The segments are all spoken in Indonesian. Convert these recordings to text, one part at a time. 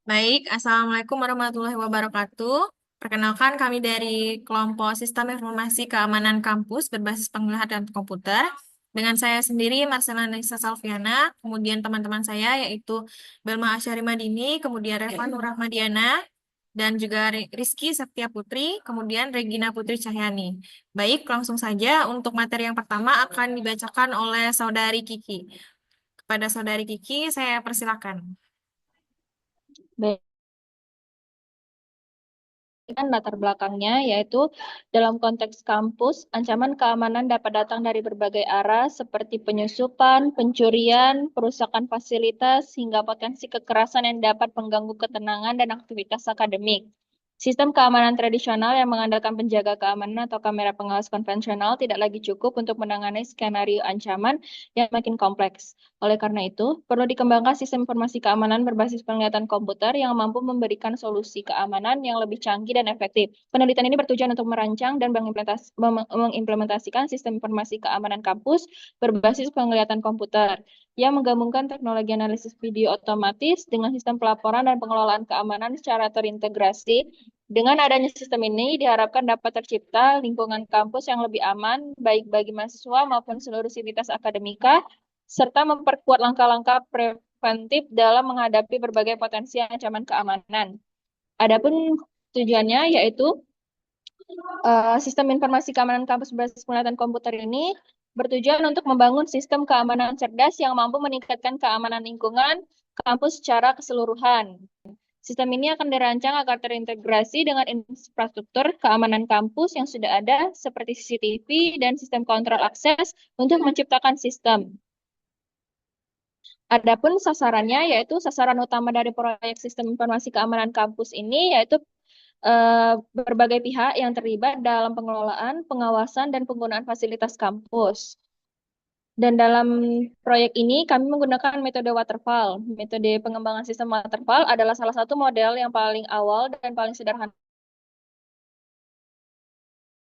Baik, Assalamualaikum warahmatullahi wabarakatuh. Perkenalkan kami dari kelompok Sistem Informasi Keamanan Kampus berbasis penglihatan komputer. Dengan saya sendiri, Marcela Nisa Salviana, kemudian teman-teman saya yaitu Belma Asyari Madini, kemudian Reva Nur Rahmadiana, dan juga Rizky Septia Putri, kemudian Regina Putri Cahyani. Baik, langsung saja untuk materi yang pertama akan dibacakan oleh Saudari Kiki. Kepada Saudari Kiki, saya persilakan. Baik, kan latar belakangnya yaitu dalam konteks kampus, ancaman keamanan dapat datang dari berbagai arah seperti penyusupan, pencurian, perusakan fasilitas, hingga potensi kekerasan yang dapat mengganggu ketenangan dan aktivitas akademik. Sistem keamanan tradisional yang mengandalkan penjaga keamanan atau kamera pengawas konvensional tidak lagi cukup untuk menangani skenario ancaman yang makin kompleks. Oleh karena itu, perlu dikembangkan sistem informasi keamanan berbasis penglihatan komputer yang mampu memberikan solusi keamanan yang lebih canggih dan efektif. Penelitian ini bertujuan untuk merancang dan mengimplementasikan sistem informasi keamanan kampus berbasis penglihatan komputer yang menggabungkan teknologi analisis video otomatis dengan sistem pelaporan dan pengelolaan keamanan secara terintegrasi. Dengan adanya sistem ini, diharapkan dapat tercipta lingkungan kampus yang lebih aman, baik bagi mahasiswa maupun seluruh sivitas akademika, serta memperkuat langkah-langkah preventif dalam menghadapi berbagai potensi ancaman keamanan. Adapun tujuannya yaitu sistem informasi keamanan kampus berbasis penglihatan komputer ini bertujuan untuk membangun sistem keamanan cerdas yang mampu meningkatkan keamanan lingkungan kampus secara keseluruhan. Sistem ini akan dirancang agar terintegrasi dengan infrastruktur keamanan kampus yang sudah ada seperti CCTV dan sistem kontrol akses untuk menciptakan sistem. Adapun sasarannya yaitu sasaran utama dari proyek sistem informasi keamanan kampus ini yaitu berbagai pihak yang terlibat dalam pengelolaan, pengawasan, dan penggunaan fasilitas kampus. Dan dalam proyek ini kami menggunakan metode waterfall. Metode pengembangan sistem waterfall adalah salah satu model yang paling awal dan paling sederhana,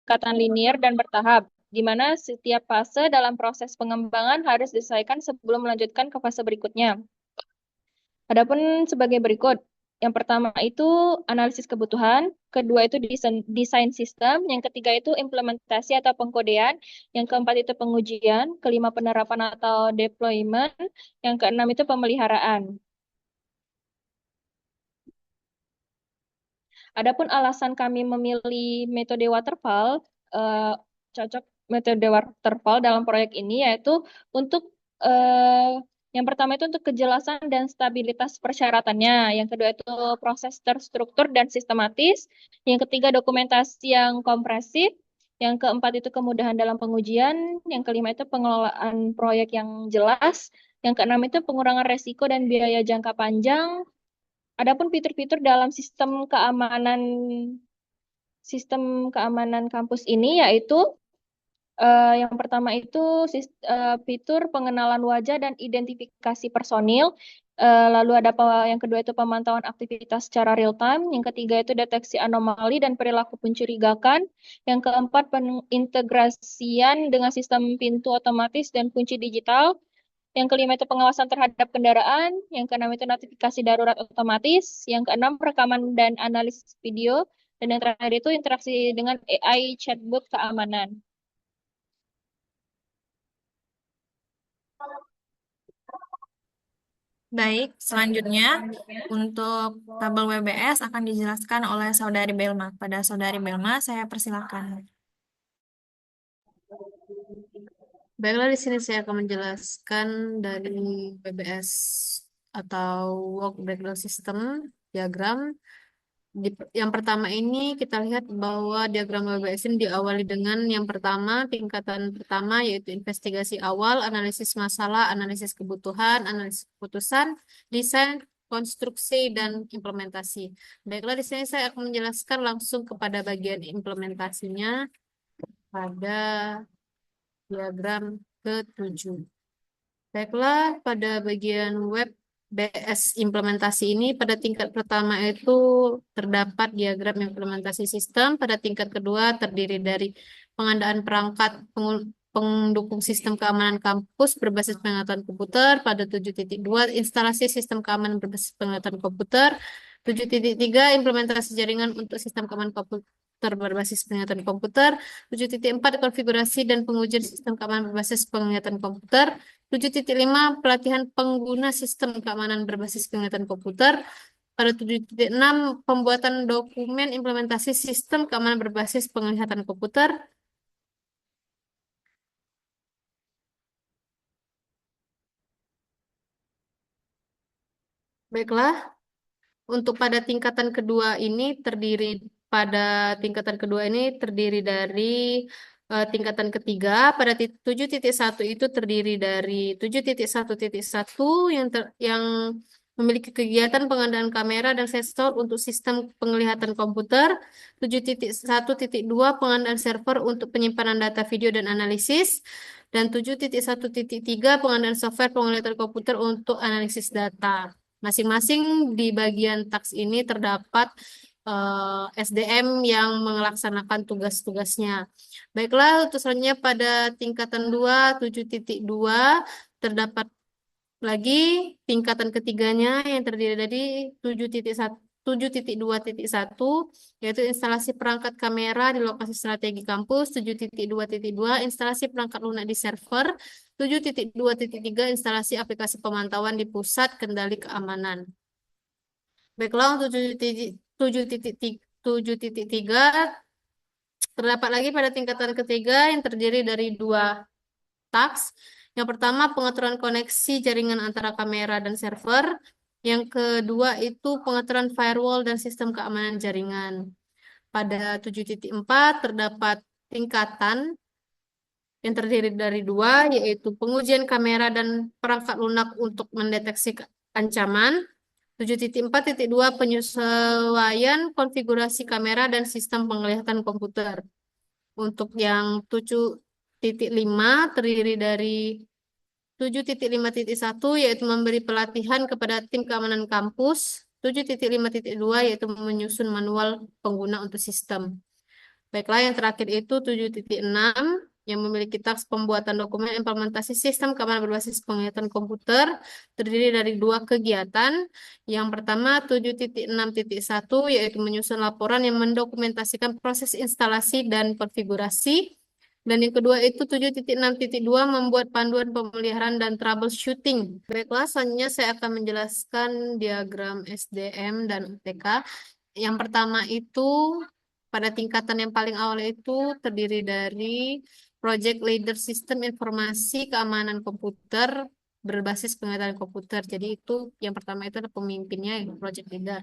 pendekatan linear dan bertahap, di mana setiap fase dalam proses pengembangan harus diselesaikan sebelum melanjutkan ke fase berikutnya. Adapun sebagai berikut, yang pertama itu analisis kebutuhan, kedua itu desain sistem, yang ketiga itu implementasi atau pengkodean, yang keempat itu pengujian, kelima penerapan atau deployment, yang keenam itu pemeliharaan. Adapun alasan kami memilih metode waterfall, eh, cocok metode waterfall dalam proyek ini yaitu untuk yang pertama itu untuk kejelasan dan stabilitas persyaratannya, yang kedua itu proses terstruktur dan sistematis, yang ketiga dokumentasi yang kompresif, yang keempat itu kemudahan dalam pengujian, yang kelima itu pengelolaan proyek yang jelas, yang keenam itu pengurangan resiko dan biaya jangka panjang. Adapun fitur-fitur dalam sistem keamanan kampus ini yaitu yang pertama itu fitur pengenalan wajah dan identifikasi personil. Lalu ada yang kedua itu pemantauan aktivitas secara real time. Yang ketiga itu deteksi anomali dan perilaku pencurigakan. Yang keempat pengintegrasian dengan sistem pintu otomatis dan kunci digital. Yang kelima itu pengawasan terhadap kendaraan. Yang keenam itu notifikasi darurat otomatis. Yang keenam rekaman dan analisis video. Dan yang terakhir itu interaksi dengan AI chatbot keamanan. Baik, selanjutnya untuk tabel WBS akan dijelaskan oleh Saudari Belma. Pada Saudari Belma, saya persilakan. Baiklah, di sini saya akan menjelaskan dari WBS atau Work Breakdown System diagram. Yang pertama ini kita lihat bahwa diagram WBS ini diawali dengan yang pertama, tingkatan pertama yaitu investigasi awal, analisis masalah, analisis kebutuhan, analisis keputusan, desain, konstruksi, dan implementasi. Baiklah, di sini saya akan menjelaskan langsung kepada bagian implementasinya pada diagram ke-7. Baiklah, pada bagian web BS implementasi ini pada tingkat pertama itu terdapat diagram implementasi sistem, pada tingkat kedua terdiri dari pengadaan perangkat pendukung sistem keamanan kampus berbasis pengetahuan komputer. Pada 7.2 instalasi sistem keamanan berbasis pengetahuan komputer. 7.3 implementasi jaringan untuk sistem keamanan komputer berbasis pengetahuan komputer. 7.4 konfigurasi dan pengujian sistem keamanan berbasis pengetahuan komputer. 7.5 pelatihan pengguna sistem keamanan berbasis pengetahuan komputer. Pada 7.6 pembuatan dokumen implementasi sistem keamanan berbasis penglihatan komputer. Baiklah, untuk pada tingkatan kedua ini terdiri dari tingkatan ketiga. Pada 7.1 itu terdiri dari 7.1.1 yang memiliki kegiatan pengadaan kamera dan sensor untuk sistem penglihatan komputer. 7.1.2 pengadaan server untuk penyimpanan data video dan analisis. Dan 7.1.3 pengadaan software penglihatan komputer untuk analisis data. Masing-masing di bagian taks ini terdapat SDM yang melaksanakan tugas-tugasnya. Baiklah, untuk selanjutnya pada tingkatan 2, 7.2 terdapat lagi tingkatan ketiganya yang terdiri dari 7.1 7.2.1 yaitu instalasi perangkat kamera di lokasi strategi kampus. 7.2.2 instalasi perangkat lunak di server. 7.2.3 instalasi aplikasi pemantauan di pusat kendali keamanan. Baiklah, untuk 7.3 terdapat lagi pada tingkatan ketiga yang terdiri dari dua taks. Yang pertama, pengaturan koneksi jaringan antara kamera dan server. Yang kedua itu pengaturan firewall dan sistem keamanan jaringan. Pada 7.4 terdapat tingkatan yang terdiri dari dua, yaitu pengujian kamera dan perangkat lunak untuk mendeteksi ancaman. 7.4.2 penyesuaian konfigurasi kamera dan sistem penglihatan komputer. Untuk yang 7.5 terdiri dari 7.5.1 yaitu memberi pelatihan kepada tim keamanan kampus. 7.5.2 yaitu menyusun manual pengguna untuk sistem. Baiklah, yang terakhir itu 7.6 yang memiliki taks pembuatan dokumen implementasi sistem keamanan berbasis penglihatan komputer terdiri dari dua kegiatan. Yang pertama 7.6.1 yaitu menyusun laporan yang mendokumentasikan proses instalasi dan konfigurasi. Dan yang kedua itu 7.6.2 membuat panduan pemeliharaan dan troubleshooting. Baiklah, selanjutnya saya akan menjelaskan diagram SDM dan UTK. Yang pertama itu pada tingkatan yang paling awal itu terdiri dari Project Leader Sistem Informasi Keamanan Komputer berbasis pengetahuan komputer. Jadi itu yang pertama itu adalah pemimpinnya, Project Leader.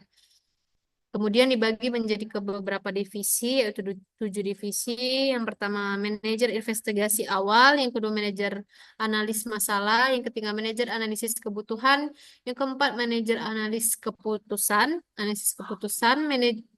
Kemudian dibagi menjadi ke beberapa divisi, yaitu 7 divisi. Yang pertama, manajer investigasi awal. Yang kedua, manajer analis masalah. Yang ketiga, manajer analisis kebutuhan. Yang keempat, manajer analisis keputusan.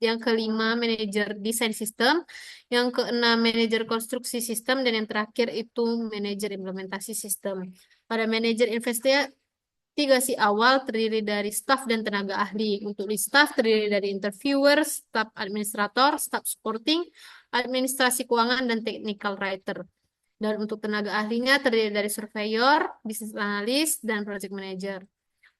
Yang kelima, manajer desain sistem. Yang keenam, manajer konstruksi sistem. Dan yang terakhir itu manajer implementasi sistem. Pada manajer investigasi awal terdiri dari staf dan tenaga ahli. Untuk di staf terdiri dari interviewer, staf administrator, staf supporting, administrasi keuangan, dan technical writer. Dan untuk tenaga ahlinya terdiri dari surveyor, business analyst, dan project manager.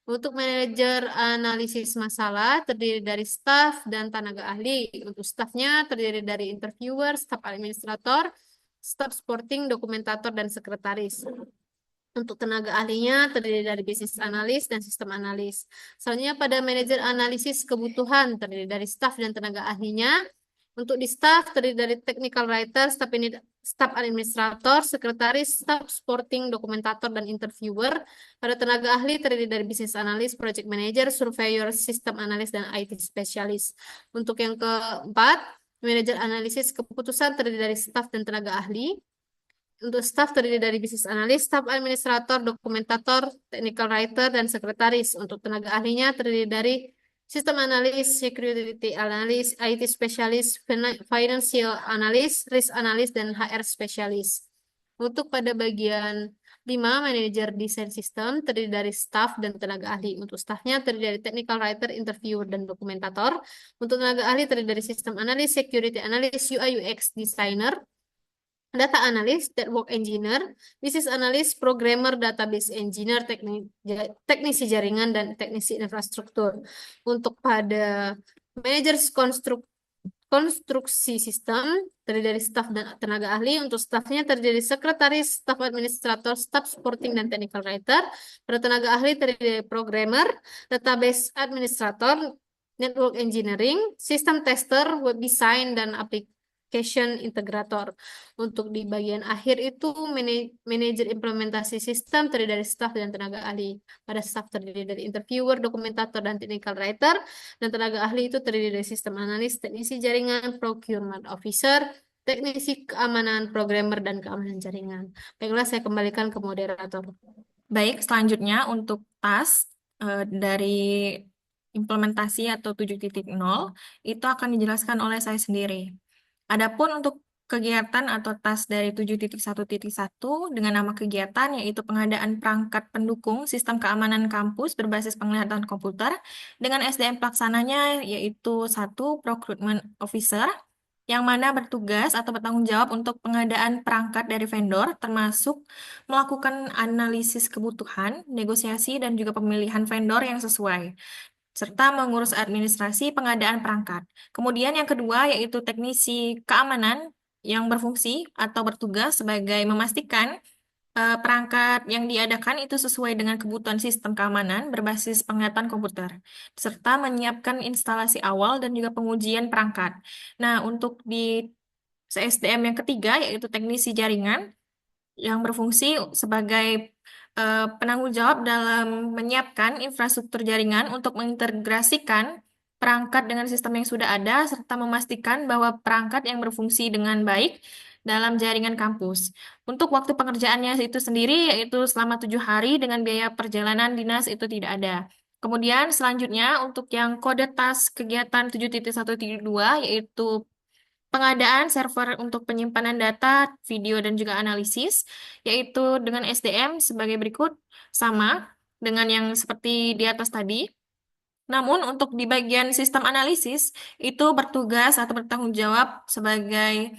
Untuk manajer analisis masalah terdiri dari staf dan tenaga ahli. Untuk stafnya terdiri dari interviewer, staf administrator, staf supporting, dokumentator, dan sekretaris. Untuk tenaga ahlinya terdiri dari bisnis analis dan sistem analis. Selanjutnya pada manajer analisis kebutuhan terdiri dari staf dan tenaga ahlinya. Untuk di staf terdiri dari technical writer, staf administrator, sekretaris, staf supporting, dokumentator, dan interviewer. Pada tenaga ahli terdiri dari bisnis analis, project manager, surveyor, sistem analis, dan IT spesialis. Untuk yang keempat, manajer analisis keputusan terdiri dari staf dan tenaga ahli. Untuk staf terdiri dari bisnis analis, staf administrator, dokumentator, technical writer, dan sekretaris. Untuk tenaga ahlinya terdiri dari sistem analis, security analis, IT spesialis, financial analis, risk analis, dan HR spesialis. Untuk pada bagian 5, manajer desain sistem terdiri dari staf dan tenaga ahli. Untuk stafnya terdiri dari technical writer, interviewer, dan dokumentator. Untuk tenaga ahli terdiri dari sistem analis, security analis, UI UX designer, data analyst, network engineer, business analyst, programmer, database engineer, teknisi jaringan, dan teknisi infrastruktur. Untuk pada manajer konstruksi sistem, terdiri dari staf dan tenaga ahli. Untuk stafnya terdiri dari sekretaris, staf administrator, staf supporting, dan technical writer. Pada tenaga ahli terdiri dari programmer, database administrator, network engineering, system tester, web design, dan application integrator. Untuk di bagian akhir itu manajer implementasi sistem terdiri dari staf dan tenaga ahli. Pada staf terdiri dari interviewer, dokumentator, dan technical writer. Dan tenaga ahli itu terdiri dari sistem analis, teknisi jaringan, procurement officer, teknisi keamanan, programmer, dan keamanan jaringan. Baiklah, saya kembalikan ke moderator. Baik, selanjutnya untuk task dari implementasi atau 7.0 itu akan dijelaskan oleh saya sendiri. Adapun untuk kegiatan atau task dari 7.1.1 dengan nama kegiatan yaitu pengadaan perangkat pendukung sistem keamanan kampus berbasis penglihatan komputer dengan SDM pelaksananya yaitu satu procurement officer yang mana bertugas atau bertanggung jawab untuk pengadaan perangkat dari vendor, termasuk melakukan analisis kebutuhan, negosiasi, dan juga pemilihan vendor yang sesuai, serta mengurus administrasi pengadaan perangkat. Kemudian yang kedua yaitu teknisi keamanan yang berfungsi atau bertugas sebagai memastikan perangkat yang diadakan itu sesuai dengan kebutuhan sistem keamanan berbasis penglihatan komputer, serta menyiapkan instalasi awal dan juga pengujian perangkat. Nah, untuk di CSDM yang ketiga, yaitu teknisi jaringan, yang berfungsi sebagai penanggung jawab dalam menyiapkan infrastruktur jaringan untuk mengintegrasikan perangkat dengan sistem yang sudah ada, serta memastikan bahwa perangkat yang berfungsi dengan baik dalam jaringan kampus. Untuk waktu pengerjaannya itu sendiri, yaitu selama 7 hari dengan biaya perjalanan dinas itu tidak ada. Kemudian selanjutnya untuk yang kode tas kegiatan 7.1.2 yaitu pengadaan server untuk penyimpanan data, video, dan juga analisis, yaitu dengan SDM sebagai berikut, sama dengan yang seperti di atas tadi. Namun untuk di bagian sistem analisis, itu bertugas atau bertanggung jawab sebagai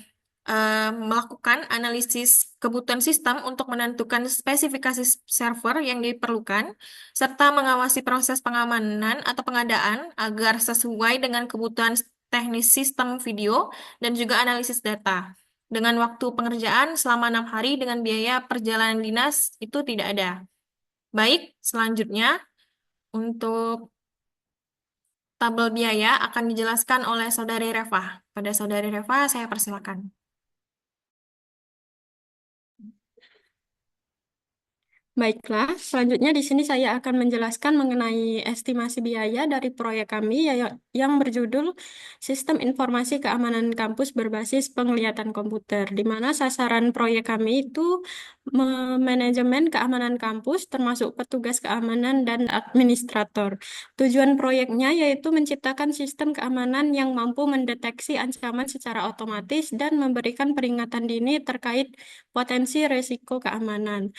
melakukan analisis kebutuhan sistem untuk menentukan spesifikasi server yang diperlukan, serta mengawasi proses pengamanan atau pengadaan agar sesuai dengan kebutuhan teknis sistem video dan juga analisis data. Dengan waktu pengerjaan selama 6 hari dengan biaya perjalanan dinas itu tidak ada. Baik, selanjutnya untuk tabel biaya akan dijelaskan oleh Saudari Reva. Pada Saudari Reva, saya persilakan. Baiklah, selanjutnya di sini saya akan menjelaskan mengenai estimasi biaya dari proyek kami yang berjudul Sistem Informasi Keamanan Kampus Berbasis Penglihatan Komputer, di mana sasaran proyek kami itu manajemen keamanan kampus termasuk petugas keamanan dan administrator. Tujuan proyeknya yaitu menciptakan sistem keamanan yang mampu mendeteksi ancaman secara otomatis dan memberikan peringatan dini terkait potensi risiko keamanan,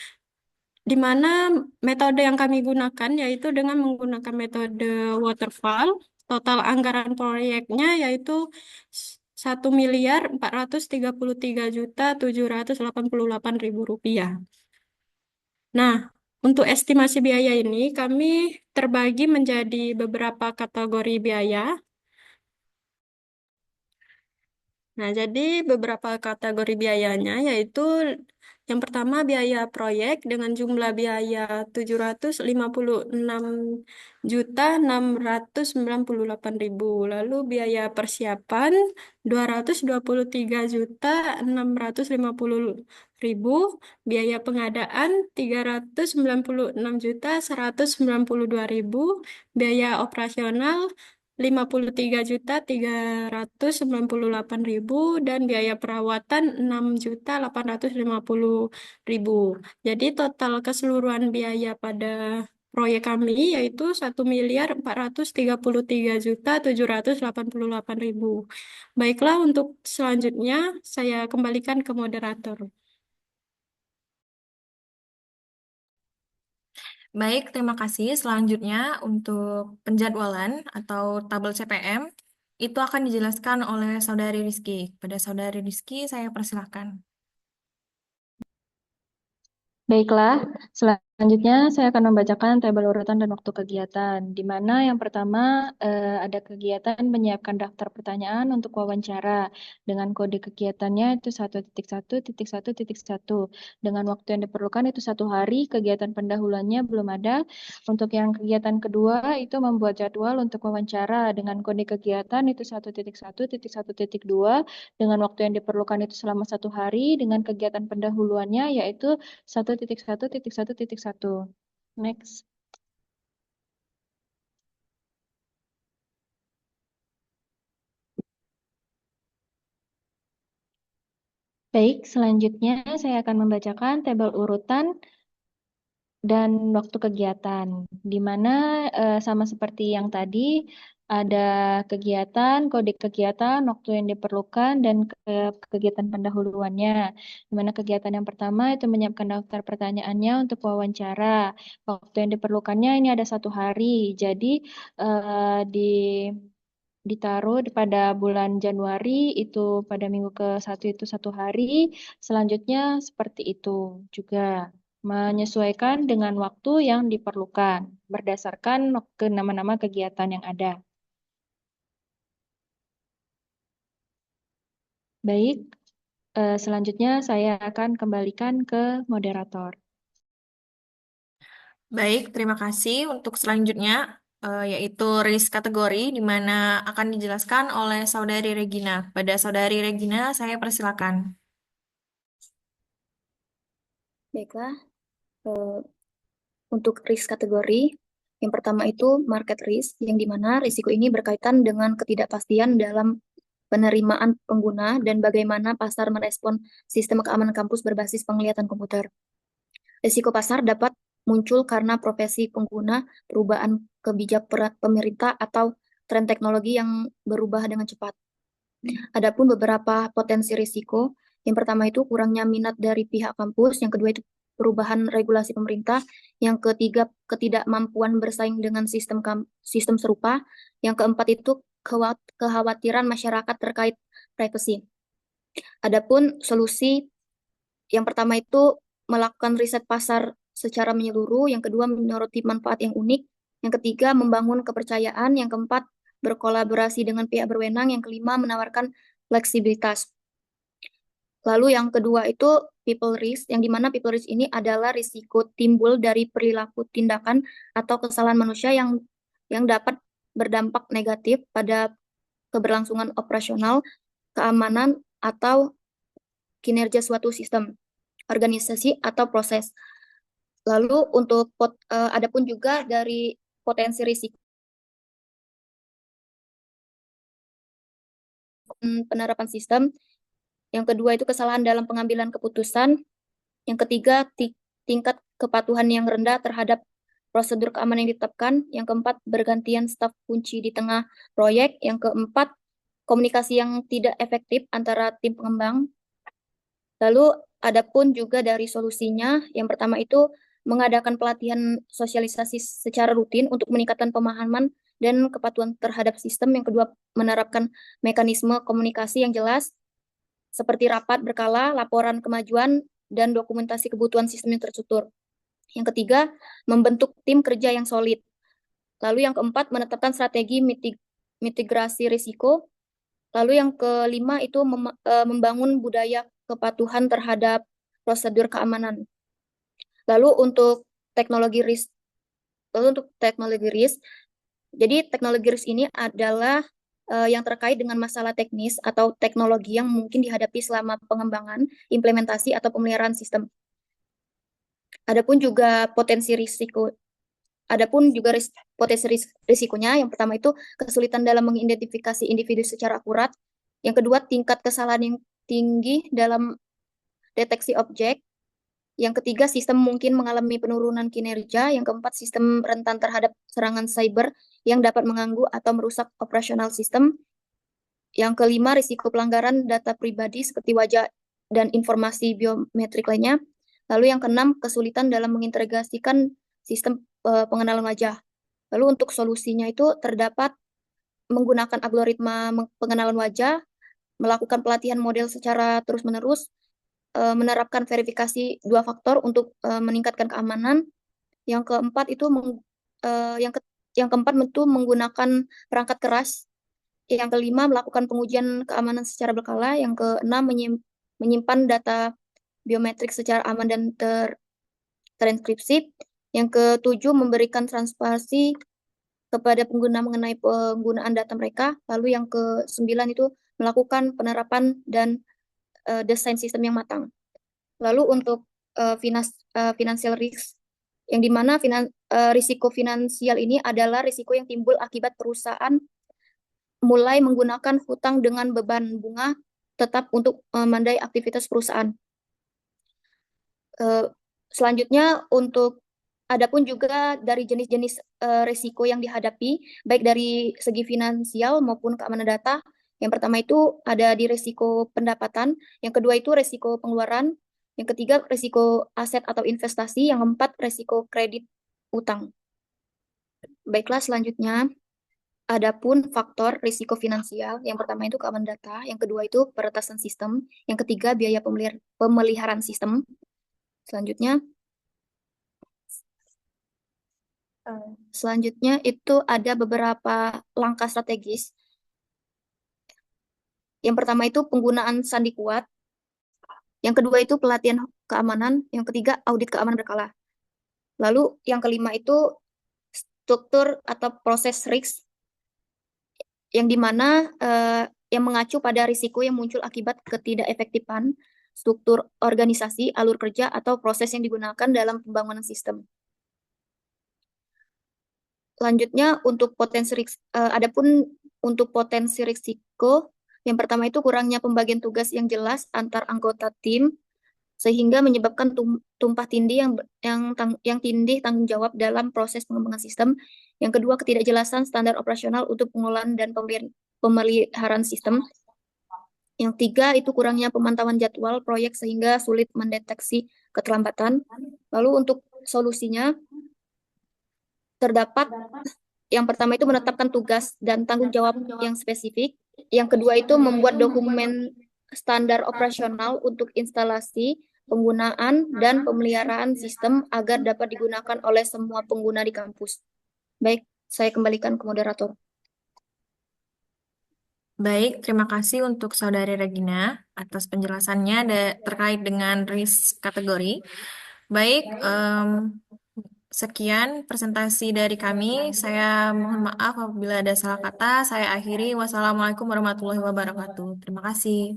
di mana metode yang kami gunakan yaitu dengan menggunakan metode waterfall. Total anggaran proyeknya yaitu 1.433.788.000 rupiah. Nah, untuk estimasi biaya ini kami terbagi menjadi beberapa kategori biaya. Nah, jadi beberapa kategori biayanya yaitu yang pertama biaya proyek dengan jumlah biaya 756.698.000. Lalu biaya persiapan 223.650.000. Biaya pengadaan 396.192.000. Biaya operasional 53.398.000 dan biaya perawatan 6.850.000. Jadi total keseluruhan biaya pada proyek kami yaitu 1.433.788.000. Baiklah, untuk selanjutnya saya kembalikan ke moderator. Baik, terima kasih. Selanjutnya untuk penjadwalan atau tabel CPM itu akan dijelaskan oleh Saudari Rizky. Pada Saudari Rizky, saya persilahkan. Baiklah, selanjutnya saya akan membacakan tabel urutan dan waktu kegiatan, di mana yang pertama ada kegiatan menyiapkan daftar pertanyaan untuk wawancara dengan kode kegiatannya itu 1.1.1.1. Dengan waktu yang diperlukan itu 1 hari, kegiatan pendahuluannya belum ada. Untuk yang kegiatan kedua itu membuat jadwal untuk wawancara dengan kode kegiatan itu 1.1.1.2 dengan waktu yang diperlukan itu selama 1 hari dengan kegiatan pendahuluannya yaitu 1.1.1.1. Next. Baik, selanjutnya saya akan membacakan tabel urutan dan waktu kegiatan, di mana sama seperti yang tadi, ada kegiatan, kode kegiatan, waktu yang diperlukan, dan kegiatan pendahuluannya. Di mana kegiatan yang pertama itu menyiapkan daftar pertanyaannya untuk wawancara. Waktu yang diperlukannya ini ada 1 hari. Jadi ditaruh pada bulan Januari itu pada minggu ke-1 itu 1 hari. Selanjutnya seperti itu juga menyesuaikan dengan waktu yang diperlukan berdasarkan ke nama-nama kegiatan yang ada. Baik, selanjutnya saya akan kembalikan ke moderator. Baik, terima kasih. Untuk selanjutnya, yaitu risk kategori, di mana akan dijelaskan oleh Saudari Regina. Pada Saudari Regina, saya persilakan. Baiklah, untuk risk kategori, yang pertama itu market risk, yang dimana risiko ini berkaitan dengan ketidakpastian dalam penerimaan pengguna dan bagaimana pasar merespon sistem keamanan kampus berbasis penglihatan komputer. Risiko pasar dapat muncul karena profesi pengguna, perubahan kebijakan pemerintah, atau tren teknologi yang berubah dengan cepat. Adapun beberapa potensi risiko, yang pertama itu kurangnya minat dari pihak kampus, yang kedua itu perubahan regulasi pemerintah, yang ketiga ketidakmampuan bersaing dengan sistem serupa, yang keempat itu kekhawatiran masyarakat terkait privasi. Adapun solusi, yang pertama itu melakukan riset pasar secara menyeluruh, yang kedua menyoroti manfaat yang unik, yang ketiga membangun kepercayaan, yang keempat berkolaborasi dengan pihak berwenang, yang kelima menawarkan fleksibilitas. Lalu yang kedua itu people risk, yang dimana people risk ini adalah risiko timbul dari perilaku tindakan atau kesalahan manusia yang dapat berdampak negatif pada keberlangsungan operasional, keamanan, atau kinerja suatu sistem, organisasi, atau proses. Lalu untuk adapun juga dari potensi risiko penerapan sistem, yang kedua itu kesalahan dalam pengambilan keputusan, yang ketiga tingkat kepatuhan yang rendah terhadap prosedur keamanan yang ditetapkan, yang keempat bergantian staf kunci di tengah proyek, yang keempat komunikasi yang tidak efektif antara tim pengembang. Lalu adapun juga dari solusinya, yang pertama itu mengadakan pelatihan sosialisasi secara rutin untuk meningkatkan pemahaman dan kepatuhan terhadap sistem. Yang kedua, menerapkan mekanisme komunikasi yang jelas, seperti rapat berkala, laporan kemajuan, dan dokumentasi kebutuhan sistem yang terstruktur. Yang ketiga, membentuk tim kerja yang solid. Lalu yang keempat, menetapkan strategi mitigasi risiko. Lalu yang kelima itu membangun budaya kepatuhan terhadap prosedur keamanan. Lalu untuk teknologi risk, jadi teknologi risk ini adalah yang terkait dengan masalah teknis atau teknologi yang mungkin dihadapi selama pengembangan, implementasi, atau pemeliharaan sistem. Adapun juga potensi risiko. Potensi risikonya, yang pertama itu kesulitan dalam mengidentifikasi individu secara akurat. Yang kedua, tingkat kesalahan yang tinggi dalam deteksi objek. Yang ketiga, sistem mungkin mengalami penurunan kinerja. Yang keempat, sistem rentan terhadap serangan cyber yang dapat mengganggu atau merusak operasional sistem. Yang kelima, risiko pelanggaran data pribadi seperti wajah dan informasi biometrik lainnya. Lalu yang keenam, kesulitan dalam mengintegrasikan sistem pengenalan wajah. Lalu untuk solusinya itu terdapat menggunakan algoritma pengenalan wajah, melakukan pelatihan model secara terus-menerus, menerapkan verifikasi 2 faktor untuk meningkatkan keamanan. Yang keempat itu yang keempat itu menggunakan perangkat keras. Yang kelima melakukan pengujian keamanan secara berkala. Yang keenam menyimpan data biometrik secara aman dan terenkripsi. Yang ketujuh memberikan transparansi kepada pengguna mengenai penggunaan data mereka. Lalu yang ke-9 itu melakukan penerapan dan desain sistem yang matang. Lalu untuk financial risk, yang dimana risiko finansial ini adalah risiko yang timbul akibat perusahaan mulai menggunakan hutang dengan beban bunga tetap untuk memandai aktivitas perusahaan. Selanjutnya adapun juga dari jenis-jenis risiko yang dihadapi, baik dari segi finansial maupun keamanan data. Yang pertama itu ada di risiko pendapatan, yang kedua itu risiko pengeluaran, yang ketiga risiko aset atau investasi, yang keempat risiko kredit utang. Baiklah, selanjutnya adapun faktor risiko finansial, yang pertama itu keamanan data, yang kedua itu peretasan sistem, yang ketiga biaya pemeliharaan sistem. Selanjutnya itu ada beberapa langkah strategis. Yang pertama itu penggunaan sandi kuat. Yang kedua itu pelatihan keamanan. Yang ketiga audit keamanan berkala. Lalu yang kelima itu struktur atau proses risk, yang dimana yang mengacu pada risiko yang muncul akibat ketidakefektifan struktur organisasi, alur kerja, atau proses yang digunakan dalam pembangunan sistem. Selanjutnya adapun untuk potensi risiko, yang pertama itu kurangnya pembagian tugas yang jelas antar anggota tim sehingga menyebabkan tumpah tindih yang tindih tanggung jawab dalam proses pengembangan sistem. Yang kedua, ketidakjelasan standar operasional untuk pengelolaan dan pemeliharaan sistem. Yang tiga, itu kurangnya pemantauan jadwal proyek sehingga sulit mendeteksi keterlambatan. Lalu untuk solusinya, terdapat yang pertama itu menetapkan tugas dan tanggung jawab yang spesifik. Yang kedua itu membuat dokumen standar operasional untuk instalasi, penggunaan, dan pemeliharaan sistem agar dapat digunakan oleh semua pengguna di kampus. Baik, saya kembalikan ke moderator. Baik, terima kasih untuk Saudari Regina atas penjelasannya terkait dengan risk kategori. Baik, sekian presentasi dari kami. Saya mohon maaf apabila ada salah kata. Saya akhiri. Wassalamualaikum warahmatullahi wabarakatuh. Terima kasih.